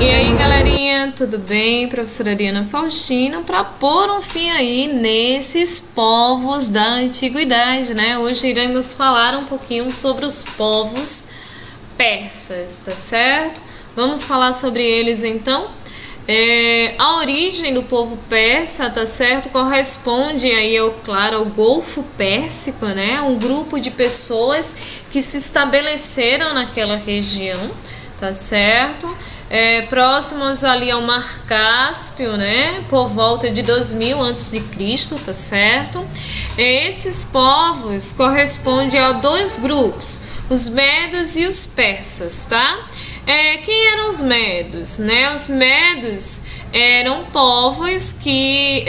E aí, galerinha, tudo bem? Professora Ariana Faustino, para pôr um fim aí nesses povos da antiguidade, né? Hoje iremos falar um pouquinho sobre os povos persas, tá certo? Vamos falar sobre eles então. A origem do povo persa, tá certo? Corresponde aí, claro, ao Golfo Pérsico, né? Um grupo de pessoas que se estabeleceram naquela região, tá certo? Próximos ali ao Mar Cáspio, né? Por volta de 2000 a.C., tá certo? Esses povos correspondem a dois grupos, os medos e os persas, tá? Quem eram os medos, né? Os medos eram povos que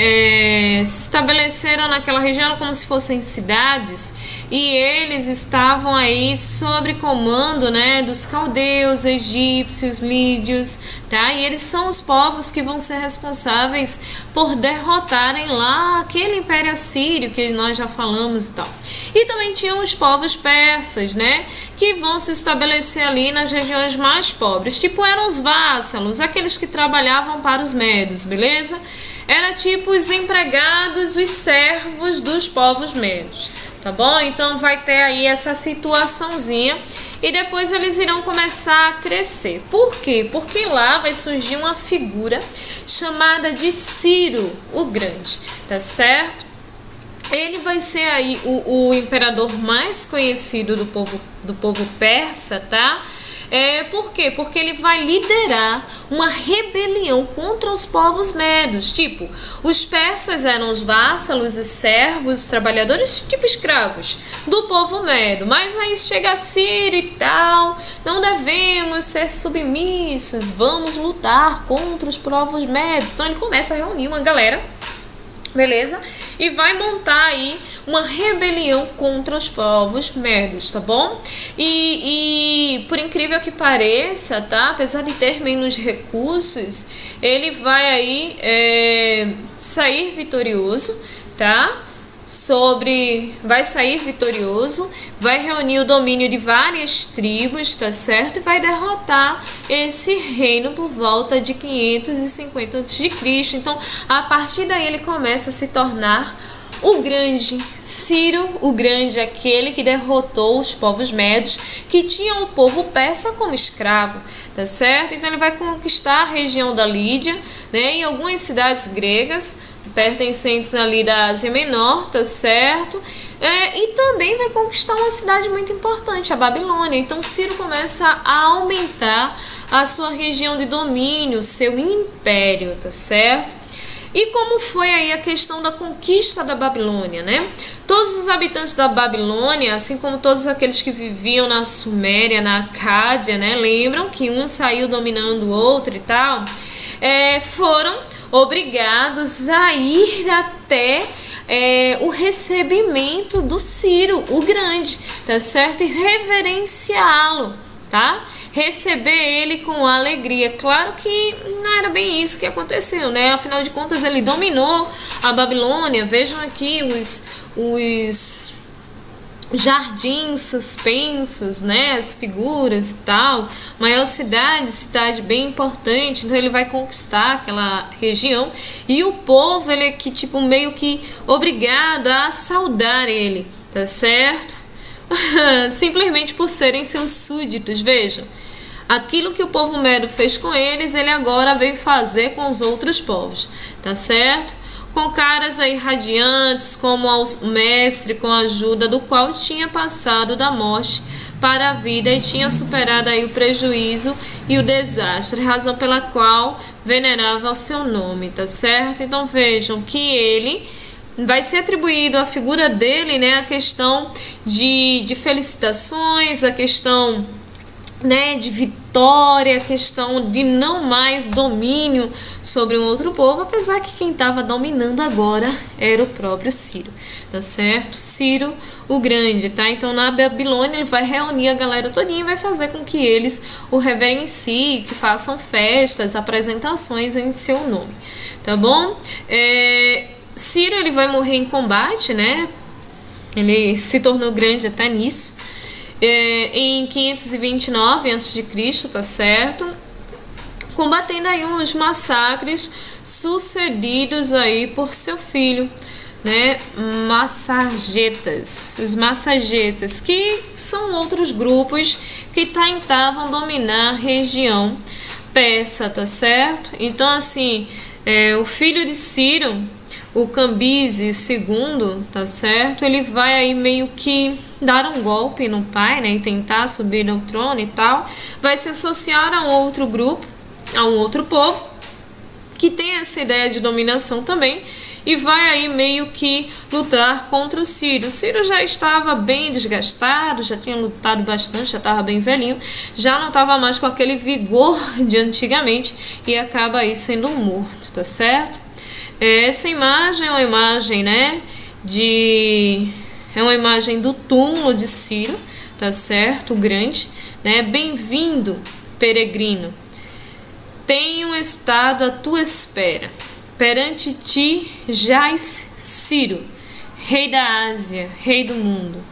se estabeleceram naquela região como se fossem cidades, e eles estavam aí sob comando, né, dos caldeus, egípcios, lídios, tá? E eles são os povos que vão ser responsáveis por derrotarem lá aquele império assírio que nós já falamos e tal. E também tinham os povos persas, né, que vão se estabelecer ali nas regiões mais pobres, tipo eram os vassalos, aqueles que trabalhavam para os medos, beleza? Era tipo os empregados, os servos dos povos medos, tá bom? Então vai ter aí essa situaçãozinha e depois eles irão começar a crescer. Por quê? Porque lá vai surgir uma figura chamada de Ciro o Grande, tá certo? Ele vai ser aí o imperador mais conhecido do povo persa, tá? Por quê? Porque ele vai liderar uma rebelião contra os povos medos. Tipo, os persas eram os vassalos, os servos, os trabalhadores, tipo escravos do povo medo. Mas aí chega Ciro e tal, não devemos ser submissos, vamos lutar contra os povos medos. Então ele começa a reunir uma galera, beleza? E vai montar aí uma rebelião contra os povos medos, tá bom? E por incrível que pareça, tá? Apesar de ter menos recursos, ele vai aí sair vitorioso, tá? Vai sair vitorioso, vai reunir o domínio de várias tribos, tá certo? E vai derrotar esse reino por volta de 550 a.C. Então, a partir daí ele começa a se tornar o grande Ciro o Grande, aquele que derrotou os povos medos, que tinham o povo persa como escravo, tá certo? Então ele vai conquistar a região da Lídia, né, e algumas cidades gregas pertencentes ali da Ásia Menor, tá certo? E também vai conquistar uma cidade muito importante, a Babilônia. Então Ciro começa a aumentar a sua região de domínio, seu império, tá certo? E como foi aí a questão da conquista da Babilônia, né? Todos os habitantes da Babilônia, assim como todos aqueles que viviam na Suméria, na Acádia, né? Lembram que um saiu dominando o outro e tal? Foram obrigados a ir até o recebimento do Ciro o Grande, tá certo? E reverenciá-lo, tá? Receber ele com alegria. Claro que não era bem isso que aconteceu, né? Afinal de contas, ele dominou a Babilônia. Vejam aqui os jardins suspensos, né? As figuras e tal. Maior cidade bem importante. Então ele vai conquistar aquela região. E o povo, ele é que, tipo, meio que obrigado a saudar ele, tá certo? Simplesmente por serem seus súditos. Vejam, aquilo que o povo medo fez com eles, ele agora veio fazer com os outros povos, tá certo? Com caras aí radiantes, como ao mestre, com a ajuda do qual tinha passado da morte para a vida e tinha superado aí o prejuízo e o desastre, razão pela qual venerava o seu nome, tá certo? Então vejam que ele vai ser atribuído à figura dele, né, a questão de felicitações, a questão, né, de vitória, a questão de não mais domínio sobre um outro povo, apesar que quem estava dominando agora era o próprio Ciro, tá certo? Ciro o Grande, tá? Então na Babilônia ele vai reunir a galera todinha e vai fazer com que eles o reverenciem, que façam festas, apresentações em seu nome, tá bom? Ciro, ele vai morrer em combate, né? Ele se tornou grande até nisso. Em 529 a.C., tá certo? combatendo aí uns massacres sucedidos aí por seu filho, né, Massagetas. Os Massagetas, que são outros grupos que tentavam dominar a região persa, tá certo? Então, assim, o filho de Ciro, o Cambises II, tá certo? Ele vai aí meio que dar um golpe no pai, né, e tentar subir ao trono e tal. Vai se associar a um outro grupo, a um outro povo, que tem essa ideia de dominação também, e vai aí meio que lutar contra o Ciro. O Ciro já estava bem desgastado, já tinha lutado bastante, já estava bem velhinho, já não estava mais com aquele vigor de antigamente e acaba aí sendo morto, tá certo? Essa imagem é uma imagem, né, é uma imagem do túmulo de Ciro, tá certo? Grande, né? Bem-vindo, peregrino. Tenho estado à tua espera. Perante ti jaz Ciro, rei da Ásia, rei do mundo.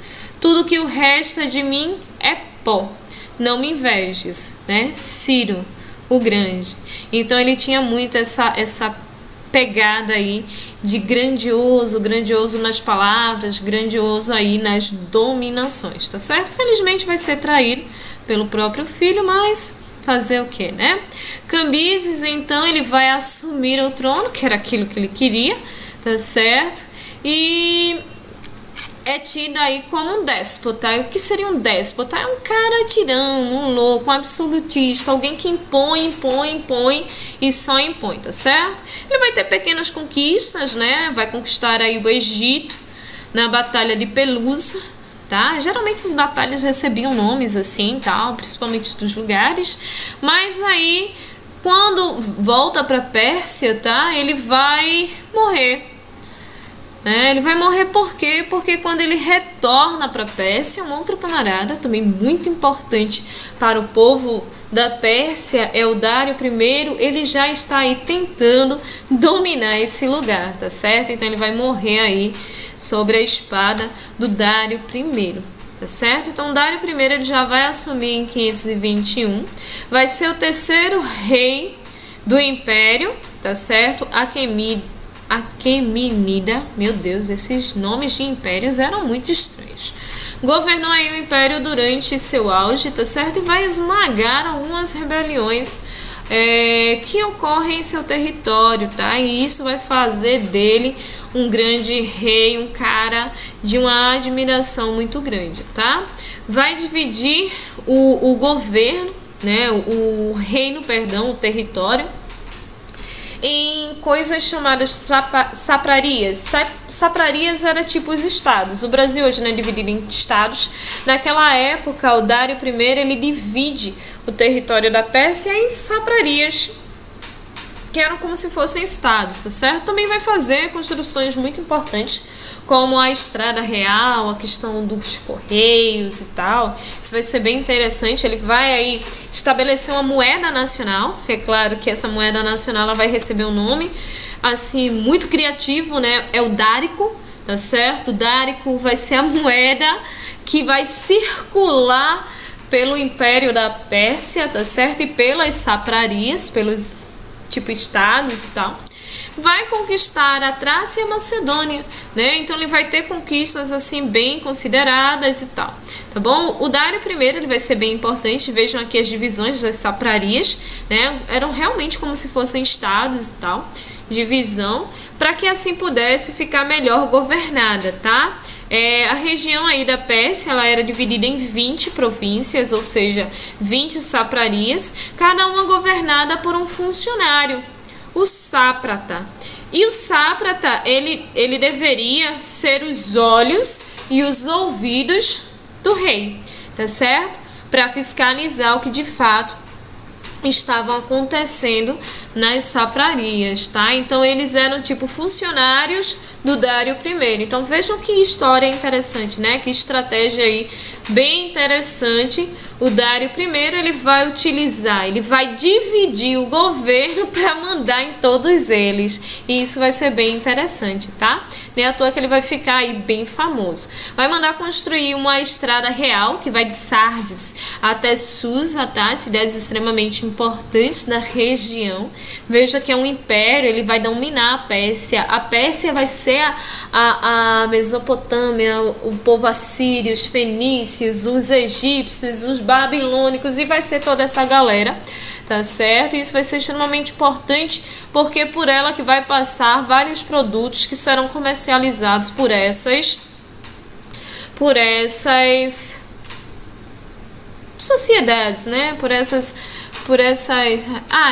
Tudo que o resta de mim é pó. Não me invejes, né? Ciro, o grande. Então ele tinha muito essa pegada aí de grandioso nas palavras, grandioso aí nas dominações, tá certo? Felizmente vai ser traído pelo próprio filho, mas fazer o que, né? Cambises, então, ele vai assumir o trono, que era aquilo que ele queria, tá certo? E é tido aí como um déspota. E o que seria um déspota? É um cara tirano, um louco, um absolutista, alguém que impõe e só impõe, tá certo? Ele vai ter pequenas conquistas, né? Vai conquistar aí o Egito na Batalha de Pelusa, tá? Geralmente as batalhas recebiam nomes assim, tal, principalmente dos lugares, mas aí quando volta para Pérsia, tá? Ele vai morrer. Ele vai morrer por quê? Porque quando ele retorna para a Pérsia, um outro camarada, também muito importante para o povo da Pérsia, é o Dário I, ele já está aí tentando dominar esse lugar, tá certo? Então ele vai morrer aí sobre a espada do Dário I, tá certo? Então Dário I ele já vai assumir em 521, vai ser o terceiro rei do Império, tá certo? Aquemenida, meu Deus, esses nomes de impérios eram muito estranhos. Governou aí o império durante seu auge, tá certo? E vai esmagar algumas rebeliões que ocorrem em seu território, tá? E isso vai fazer dele um grande rei, um cara de uma admiração muito grande, tá? Vai dividir o governo, né? O reino, perdão, o território, em coisas chamadas saprarias. Saprarias era tipo os estados. O Brasil hoje não é dividido em estados. Naquela época, o Dário I ele divide o território da Pérsia em saprarias, que eram como se fossem estados, tá certo? Também vai fazer construções muito importantes, como a Estrada Real, a questão dos Correios e tal. Isso vai ser bem interessante. Ele vai aí estabelecer uma moeda nacional. É claro que essa moeda nacional ela vai receber um nome assim muito criativo, né? É o dárico, tá certo? O dárico vai ser a moeda que vai circular pelo Império da Pérsia, tá certo? E pelas saprarias, pelos tipo estados e tal. Vai conquistar a Trácia e a Macedônia, né? Então ele vai ter conquistas assim bem consideradas e tal, tá bom? O Dário I ele vai ser bem importante. Vejam aqui as divisões das saprarias, né? Eram realmente como se fossem estados e tal, divisão, para que assim pudesse ficar melhor governada, tá? A região aí da Pérsia ela era dividida em 20 províncias, ou seja, 20 saprarias, cada uma governada por um funcionário, o sáprata. E o sáprata ele deveria ser os olhos e os ouvidos do rei, tá certo? Para fiscalizar o que de fato estavam acontecendo nas saprarias, tá? Então eles eram tipo funcionários do Dário I. Então vejam que história interessante, né? Que estratégia aí bem interessante. O Dário I, ele vai utilizar, ele vai dividir o governo para mandar em todos eles. E isso vai ser bem interessante, tá? Nem à toa que ele vai ficar aí bem famoso. Vai mandar construir uma estrada real que vai de Sardes até Susa, tá? Cidades extremamente importantes da região. Veja que é um império, ele vai dominar a Pérsia. A Pérsia vai ser a Mesopotâmia, o povo assírio, os fenícios, os egípcios, os babilônicos, e vai ser toda essa galera, tá certo? E isso vai ser extremamente importante porque por ela que vai passar vários produtos que serão comercializados por essas sociedades, né? Por essas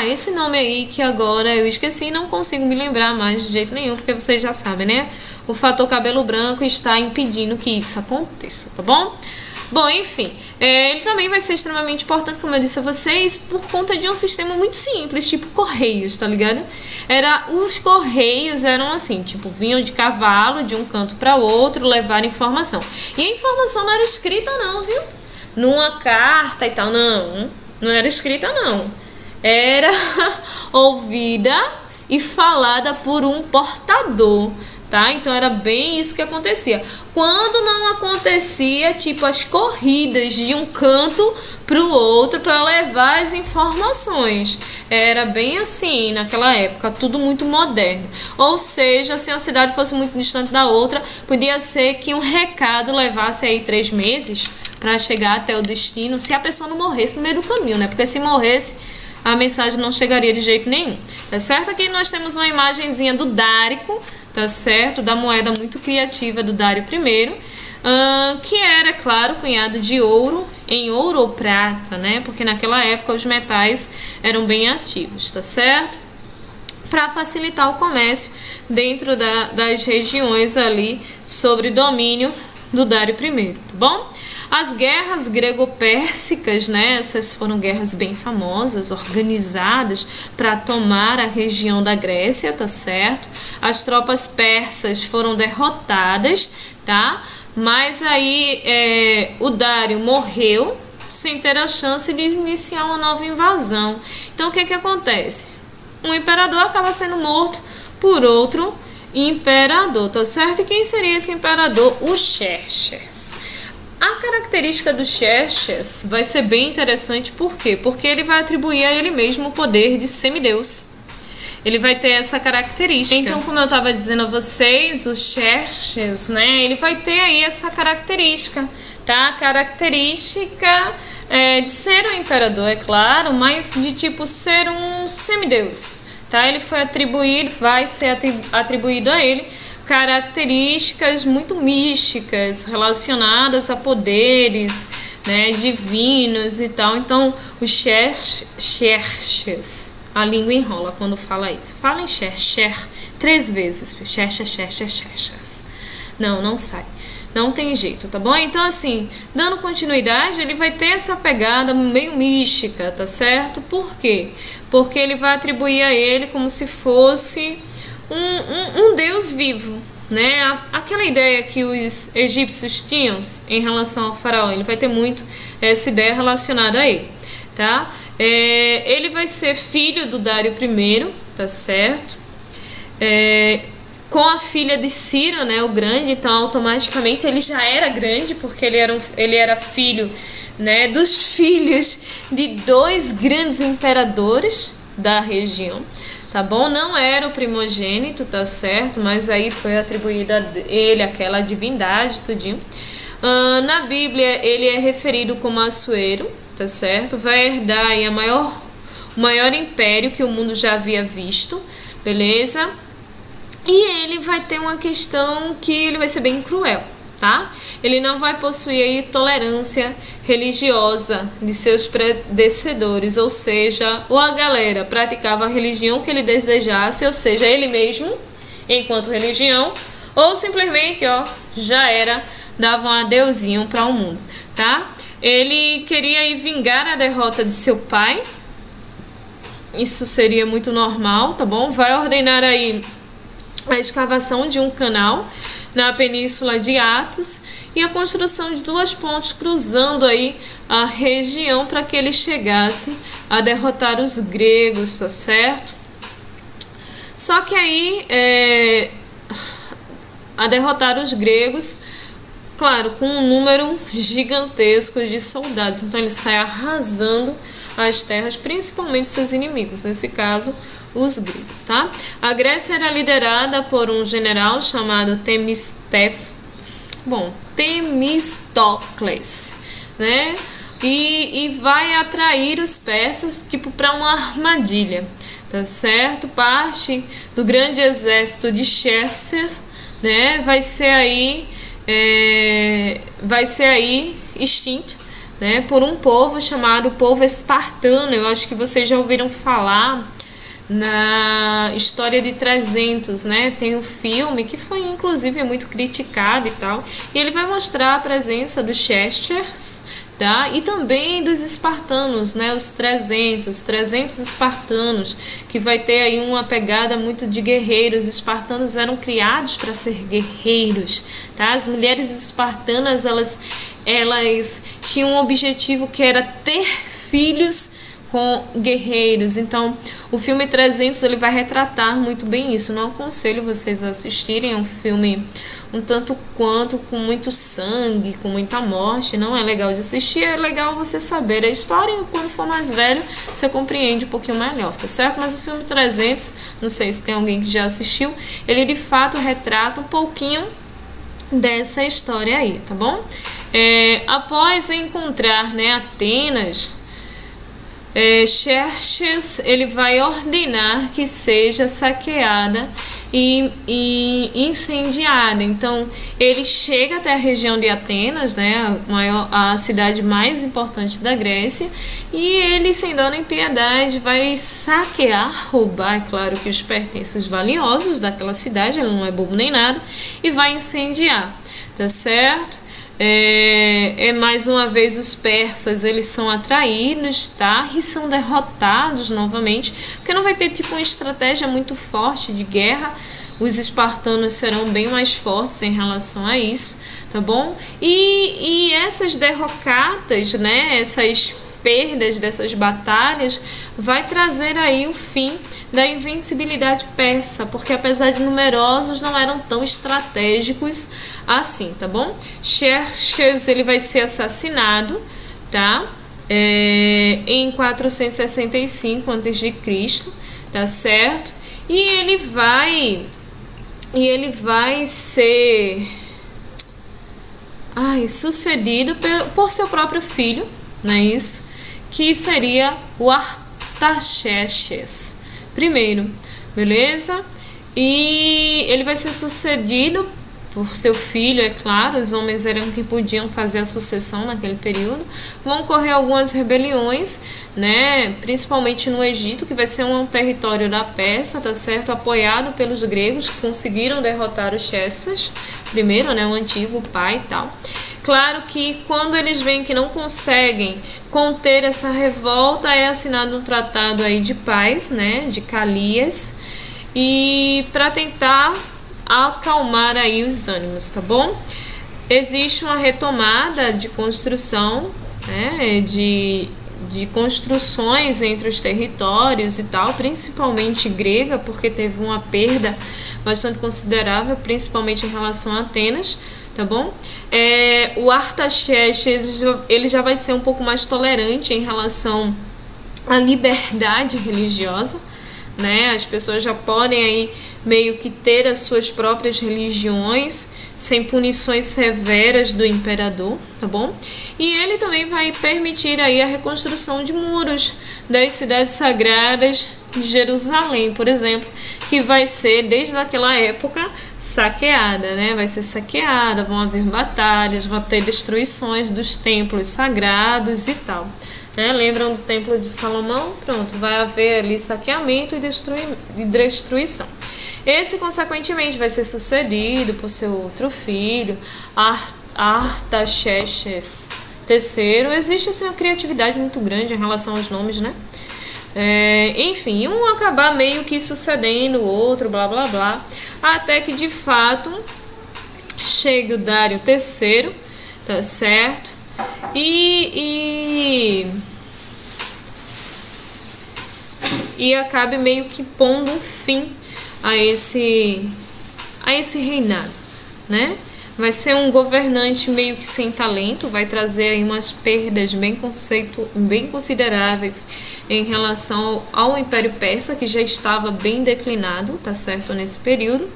esse nome aí que agora eu esqueci e não consigo me lembrar mais de jeito nenhum, porque vocês já sabem, né? O fator cabelo branco está impedindo que isso aconteça, tá bom? Bom, enfim, ele também vai ser extremamente importante, como eu disse a vocês, por conta de um sistema muito simples, tipo Correios, tá ligado? Os Correios eram assim, tipo, vinham de cavalo de um canto para outro, levar informação. E a informação não era escrita não, viu? Numa carta e tal, não era escrita não. Era ouvida e falada por um portador, tá? Então era bem isso que acontecia. Quando não acontecia, tipo as corridas de um canto para o outro para levar as informações. Era bem assim naquela época, tudo muito moderno. Ou seja, se uma cidade fosse muito distante da outra, podia ser que um recado levasse aí 3 meses para chegar até o destino, se a pessoa não morresse no meio do caminho, né? Porque se morresse, a mensagem não chegaria de jeito nenhum, tá certo? Aqui nós temos uma imagenzinha do Dárico, tá certo? Da moeda muito criativa do Dário I, que era, claro, cunhado de ouro, em ouro ou prata, né? Porque naquela época os metais eram bem ativos, tá certo? Para facilitar o comércio dentro das regiões ali sobre domínio do Dário I, tá bom? As guerras grego-pérsicas, né? Essas foram guerras bem famosas, organizadas para tomar a região da Grécia, tá certo? As tropas persas foram derrotadas, tá? Mas aí o Dário morreu sem ter a chance de iniciar uma nova invasão. Então o que acontece? Um imperador acaba sendo morto por outro imperador, tá certo? E quem seria esse imperador? O Xerxes. A característica do Xerxes vai ser bem interessante, por quê? Porque ele vai atribuir a ele mesmo o poder de semideus. Ele vai ter essa característica. Então, como eu estava dizendo a vocês, o Xerxes, né? Ele vai ter aí essa característica, tá? A característica de ser um imperador, é claro, mas de tipo ser um semideus, tá? Ele foi atribuído, vai ser atribuído a ele características muito místicas relacionadas a poderes, né, divinos e tal. Então, o Xerxes, a língua enrola quando fala isso. Fala em Xerxes 3 vezes. Xerxes. Não sai. Não tem jeito, tá bom? Então, assim, dando continuidade, ele vai ter essa pegada meio mística, tá certo? Por quê? Porque ele vai atribuir a ele como se fosse um deus vivo, né? Aquela ideia que os egípcios tinham em relação ao faraó, ele vai ter muito essa ideia relacionada a ele, tá? Ele vai ser filho do Dário I, tá certo? Com a filha de Ciro, né, o grande, então automaticamente ele já era grande, porque ele era filho, né, dos filhos de 2 grandes imperadores da região, tá bom? Não era o primogênito, tá certo? Mas aí foi atribuída a ele aquela divindade, tudinho. Na Bíblia ele é referido como Assuero, tá certo? Vai herdar aí o maior império que o mundo já havia visto, beleza? E ele vai ter uma questão que ele vai ser bem cruel, tá? Ele não vai possuir aí tolerância religiosa de seus predecessores, ou seja, ou a galera praticava a religião que ele desejasse, ou seja, ele mesmo, enquanto religião, ou simplesmente, dava um adeuzinho para o mundo, tá? Ele queria aí vingar a derrota de seu pai, isso seria muito normal, tá bom? Vai ordenar aí a escavação de um canal na península de Athos e a construção de 2 pontes cruzando aí a região para que ele chegasse a derrotar os gregos, tá certo? Só que aí, a derrotar os gregos, claro, com um número gigantesco de soldados. Então ele sai arrasando as terras, principalmente seus inimigos, nesse caso, os gregos, tá? A Grécia era liderada por um general chamado Temístocles, né? E vai atrair os persas, tipo, para uma armadilha, tá certo? Parte do grande exército de Xerxes, né? Vai ser aí extinto, né? Por um povo chamado povo espartano. Eu acho que vocês já ouviram falar na História de 300, né? Tem um filme que foi inclusive muito criticado e tal, e ele vai mostrar a presença dos Xerxes, tá? E também dos espartanos, né? Os 300 espartanos, que vai ter aí uma pegada muito de guerreiros. Os espartanos eram criados para ser guerreiros, tá? As mulheres espartanas, elas tinham um objetivo que era ter filhos com guerreiros. Então o filme 300 ele vai retratar muito bem isso. Não aconselho vocês a assistirem, é um filme um tanto quanto com muito sangue, com muita morte, não é legal de assistir. É legal você saber a história e quando for mais velho você compreende um pouquinho melhor, tá certo? Mas o filme 300, não sei se tem alguém que já assistiu, ele de fato retrata um pouquinho dessa história aí, tá bom? Após encontrar, né, Atenas, Xerxes ele vai ordenar que seja saqueada e incendiada. Então ele chega até a região de Atenas, né, a cidade mais importante da Grécia, e ele, sem dó nem piedade, vai saquear, roubar, é claro, que os pertences valiosos daquela cidade, ele não é bobo nem nada, e vai incendiar, tá certo? Mais uma vez os persas eles são atraídos, tá? E são derrotados novamente, porque não vai ter tipo uma estratégia muito forte de guerra. Os espartanos serão bem mais fortes em relação a isso, tá bom? E essas derrocatas, né? Essas perdas dessas batalhas vai trazer aí o fim da invencibilidade persa, porque apesar de numerosos não eram tão estratégicos assim, tá bom? Xerxes ele vai ser assassinado, tá? Em 465 a.C., tá certo? E ele vai ser sucedido por seu próprio filho, não é isso? Que seria o Artaxerxes primeiro, beleza? E ele vai ser sucedido por seu filho, é claro. Os homens eram que podiam fazer a sucessão naquele período. Vão ocorrer algumas rebeliões, né? Principalmente no Egito, que vai ser um território da Pérsia, tá certo? Apoiado pelos gregos, que conseguiram derrotar os Xerxes primeiro, né? O antigo pai e tal. Claro que quando eles veem que não conseguem conter essa revolta, é assinado um tratado aí de paz, né, de Calias, e para tentar acalmar aí os ânimos, tá bom? Existe uma retomada de construção, né, de construções entre os territórios e tal, principalmente grega, porque teve uma perda bastante considerável, principalmente em relação a Atenas, tá bom? O Artaxerxes ele já vai ser um pouco mais tolerante em relação à liberdade religiosa, né? As pessoas já podem aí meio que ter as suas próprias religiões sem punições severas do imperador, tá bom? E ele também vai permitir aí a reconstrução de muros das cidades sagradas de Jerusalém, por exemplo, que vai ser desde aquela época saqueada, né? Vai ser saqueada, vão haver batalhas, vão ter destruições dos templos sagrados e tal, né? Lembram do Templo de Salomão? Pronto, vai haver ali saqueamento e destruição. Esse, consequentemente, vai ser sucedido por seu outro filho, Artaxerxes III. Existe assim uma criatividade muito grande em relação aos nomes, né? Enfim, um acabar meio que sucedendo o outro, blá blá blá, até que de fato chega o Dário III, tá certo? E acabe meio que pondo um fim a esse reinado, né? Vai ser um governante meio que sem talento, vai trazer aí umas perdas bem consideráveis em relação ao Império Persa, que já estava bem declinado, tá certo, nesse período.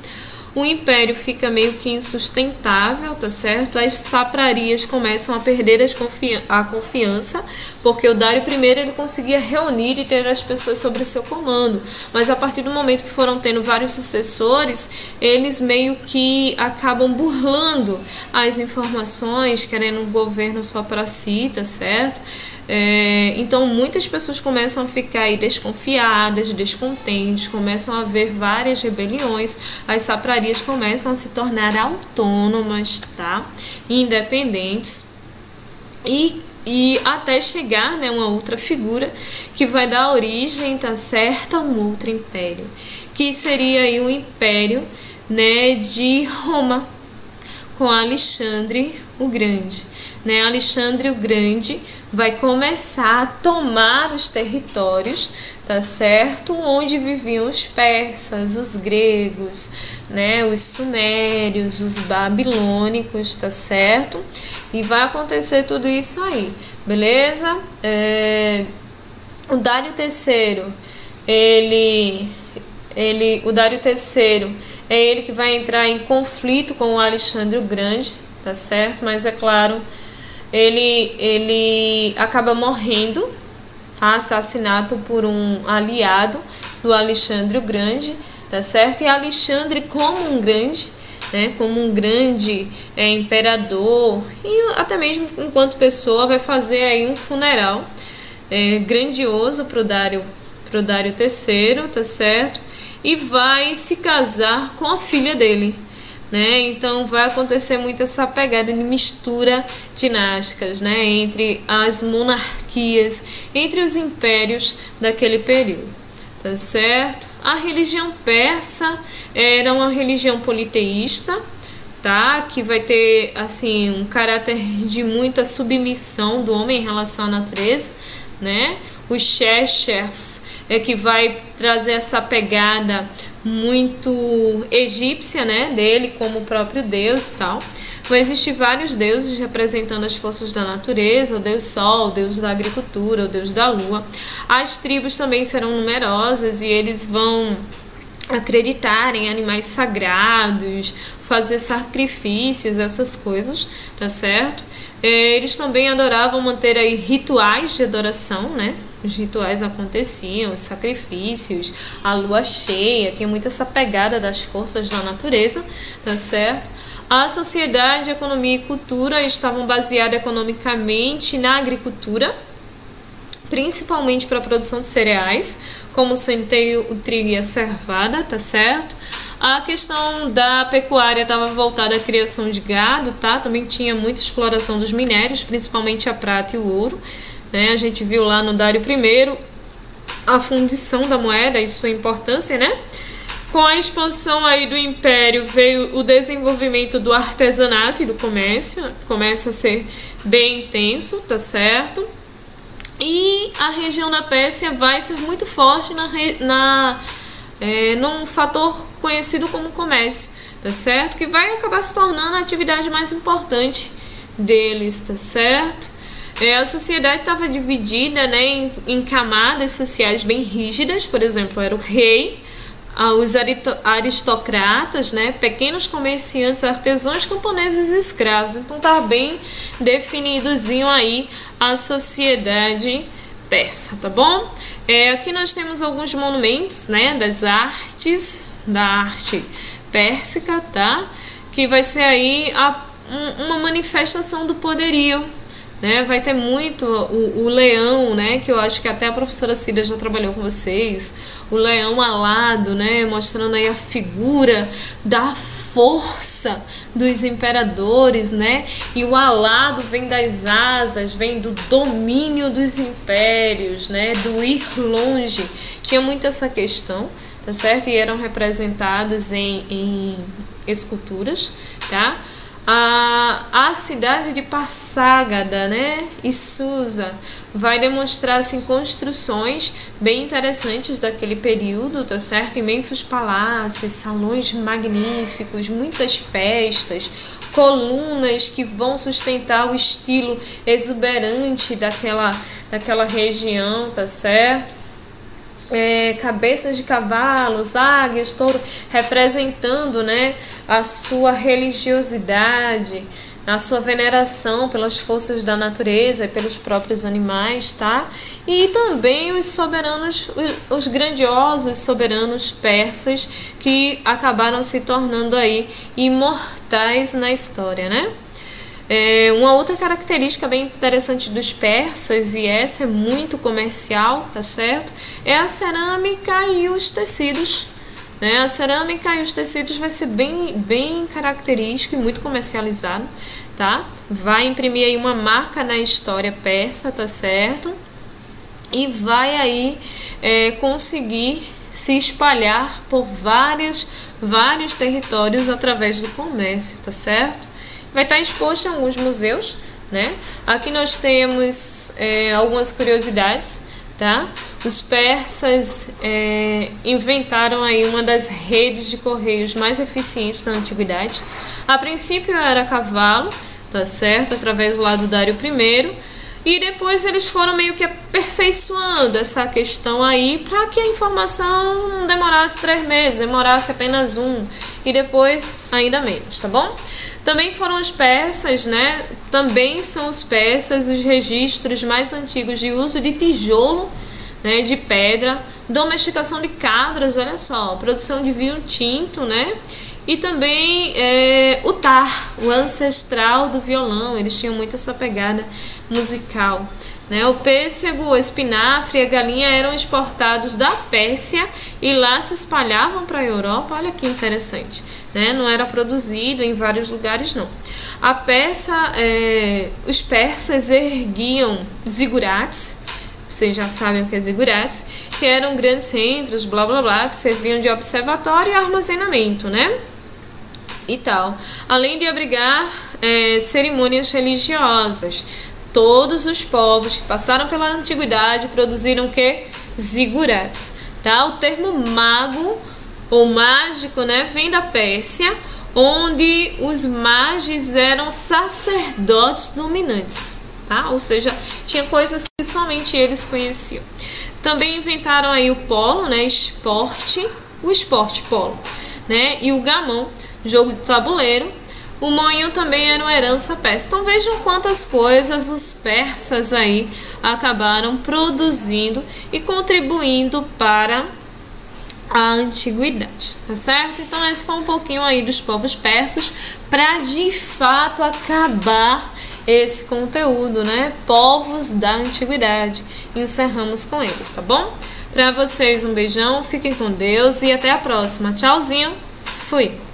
O império fica meio que insustentável, tá certo? As saprarias começam a perder a confiança, porque o Dário I ele conseguia reunir e ter as pessoas sob o seu comando, mas a partir do momento que foram tendo vários sucessores, eles meio que acabam burlando as informações, querendo um governo só para si, tá certo? Então muitas pessoas começam a ficar aí desconfiadas, descontentes, começam a haver várias rebeliões, as saprarias começam a se tornar autônomas, tá? Independentes, e até chegar, né, uma outra figura que vai dar origem, tá certo, a um outro império, que seria aí o império, né, de Roma, com Alexandre o Grande, né? Alexandre o Grande vai começar a tomar os territórios, tá certo? Onde viviam os persas, os gregos, né? Os sumérios, os babilônicos, tá certo? E vai acontecer tudo isso aí, beleza? O Dário III, o Dário III é ele que vai entrar em conflito com o Alexandre o Grande, tá certo? Mas é claro, ele acaba morrendo, tá? Assassinado por um aliado do Alexandre o Grande, tá certo? E Alexandre, como um grande, né? Como um grande imperador, e até mesmo enquanto pessoa, vai fazer aí um funeral grandioso pro Dário III, tá certo? E vai se casar com a filha dele, né? Então vai acontecer muito essa pegada de mistura dinásticas, né? Entre as monarquias, entre os impérios daquele período, tá certo? A religião persa era uma religião politeísta, tá? Que vai ter assim um caráter de muita submissão do homem em relação à natureza, né? Os Xerxes que vai trazer essa pegada muito egípcia, né, dele como o próprio Deus e tal. Vai existir vários deuses representando as forças da natureza, o Deus Sol, o Deus da agricultura, o Deus da Lua. As tribos também serão numerosas e eles vão acreditar em animais sagrados, fazer sacrifícios, essas coisas, tá certo? Eles também adoravam manter aí rituais de adoração, né? Os rituais aconteciam, os sacrifícios, a lua cheia, tinha muito essa pegada das forças da natureza, tá certo? A sociedade, a economia e cultura estavam baseadas economicamente na agricultura, principalmente para a produção de cereais, como o centeio, o trigo e a cevada, tá certo? A questão da pecuária estava voltada à criação de gado, tá? Também tinha muita exploração dos minérios, principalmente a prata e o ouro, né? A gente viu lá no Dário I a fundição da moeda e sua importância, né? Com a expansão aí do império veio o desenvolvimento do artesanato e do comércio, começa a ser bem intenso, tá certo? E a região da Pérsia vai ser muito forte num fator conhecido como comércio, tá certo? Que vai acabar se tornando a atividade mais importante deles, tá certo? A sociedade estava dividida, né, em camadas sociais bem rígidas, por exemplo, era o rei, os aristocratas, né, pequenos comerciantes, artesãos, camponeses e escravos. Então tá bem definidozinho aí a sociedade persa, tá bom? Aqui nós temos alguns monumentos, né, da arte pérsica, tá? Que vai ser aí uma manifestação do poderio, né? Vai ter muito o leão, né? Que eu acho que até a professora Cida já trabalhou com vocês. O leão alado, né? Mostrando aí a figura da força dos imperadores, né? E o alado vem das asas, vem do domínio dos impérios, né? Do ir longe. Tinha muito essa questão, tá certo? E eram representados em esculturas, tá? A cidade de Passagada, né, e Susa vai demonstrar assim, construções bem interessantes daquele período, tá certo? Imensos palácios, salões magníficos, muitas festas, colunas que vão sustentar o estilo exuberante daquela região, tá certo? Cabeças de cavalos, águias, touro, representando, né, a sua religiosidade, a sua veneração pelas forças da natureza e pelos próprios animais, tá? E também os soberanos, os grandiosos soberanos persas que acabaram se tornando aí imortais na história, né? Uma outra característica bem interessante dos persas, e essa é muito comercial, tá certo? É a cerâmica e os tecidos, né? A cerâmica e os tecidos vai ser bem característico e muito comercializado, tá? Vai imprimir aí uma marca na história persa, tá certo? E vai aí conseguir se espalhar por vários territórios através do comércio, tá certo? Vai estar exposto em alguns museus, né? Aqui nós temos algumas curiosidades, tá? Os persas inventaram aí uma das redes de correios mais eficientes da antiguidade. A princípio era a cavalo, tá certo? Através do lado Dário I. E depois eles foram meio que aperfeiçoando essa questão aí para que a informação não demorasse 3 meses, demorasse apenas 1 e depois ainda menos, tá bom? Também foram os persas, né? Também são os persas os registros mais antigos de uso de tijolo, né? De pedra, domesticação de cabras, olha só, produção de vinho tinto, né? E também o tar, o ancestral do violão, eles tinham muito essa pegada musical, né? O pêssego, o espinafre e a galinha eram exportados da Pérsia e lá se espalhavam para a Europa, olha que interessante, né? Não era produzido em vários lugares, não. Os persas erguiam zigurates, vocês já sabem o que é zigurates, que eram grandes centros, blá blá blá, que serviam de observatório e armazenamento, né? E tal, além de abrigar cerimônias religiosas. Todos os povos que passaram pela antiguidade produziram o que? Zigurates, tá? O termo mago ou mágico, né, vem da Pérsia, onde os mages eram sacerdotes dominantes, tá? Ou seja, tinha coisas que somente eles conheciam. Também inventaram aí o polo, né, o esporte polo, né, e o gamão, jogo de tabuleiro. O moinho também era uma herança persa. Então vejam quantas coisas os persas aí acabaram produzindo e contribuindo para a antiguidade, tá certo? Então esse foi um pouquinho aí dos povos persas para de fato acabar esse conteúdo, né? Povos da antiguidade. Encerramos com ele, tá bom? Para vocês um beijão, fiquem com Deus e até a próxima. Tchauzinho, fui!